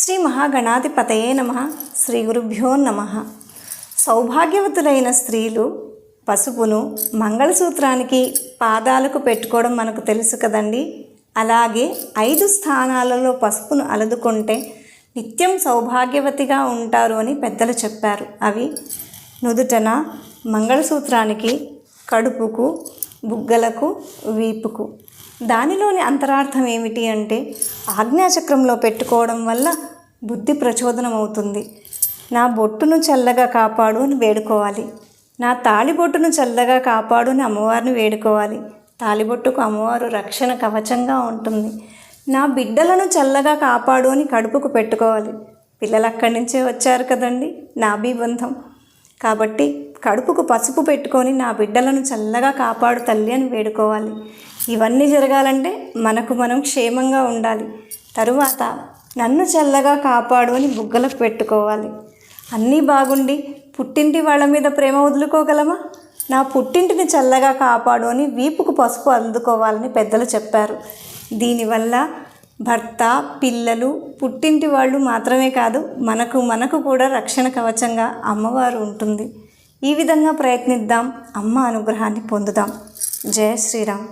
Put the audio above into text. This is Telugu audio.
శ్రీ మహాగణాధిపతయే నమః. శ్రీ గురుభ్యో నమః. సౌభాగ్యవతులైన స్త్రీలు పసుపును మంగళసూత్రానికి పాదాలకు పెట్టుకోవడం మనకు తెలుసు కదండి. అలాగే 5 స్థానాలలో పసుపును అలదుకుంటే నిత్యం సౌభాగ్యవతిగా ఉంటారు అని పెద్దలు చెప్పారు. అవి నుదుటన, మంగళసూత్రానికి, కడుపుకు, బుగ్గలకు, వీపుకు. దానిలోని అంతరార్థం ఏమిటి అంటే, ఆజ్ఞాచక్రంలో పెట్టుకోవడం వల్ల బుద్ధి ప్రచోదనం అవుతుంది. నా బొట్టును చల్లగా కాపాడు అని వేడుకోవాలి. నా తాళిబొట్టును చల్లగా కాపాడు అని అమ్మవారిని వేడుకోవాలి. తాళిబొట్టుకు అమ్మవారు రక్షణ కవచంగా ఉంటుంది. నా బిడ్డలను చల్లగా కాపాడు అని కడుపుకు పెట్టుకోవాలి. పిల్లలు అక్కడి నుంచే వచ్చారు కదండి, నాభీబంధం. కాబట్టి కడుపుకు పసుపు పెట్టుకొని నా బిడ్డలను చల్లగా కాపాడు తల్లి అని వేడుకోవాలి. ఇవన్నీ జరగాలంటే మనకు మనం క్షేమంగా ఉండాలి. తరువాత నన్ను చల్లగా కాపాడు అని బుగ్గలకు పెట్టుకోవాలి. అన్నీ బాగుండి పుట్టింటి వాళ్ళ మీద ప్రేమ వదులుకోగలమా? నా పుట్టింటిని చల్లగా కాపాడు అని వీపుకు పసుపు అందుకోవాలని పెద్దలు చెప్పారు. దీనివల్ల భర్త, పిల్లలు, పుట్టింటి వాళ్ళు మాత్రమే కాదు, మనకు కూడా రక్షణ కవచంగా అమ్మవారు ఉంటుంది. ఈ విధంగా ప్రయత్నిద్దాం, అమ్మ అనుగ్రహాన్ని పొందుదాం. జయ శ్రీరామ్.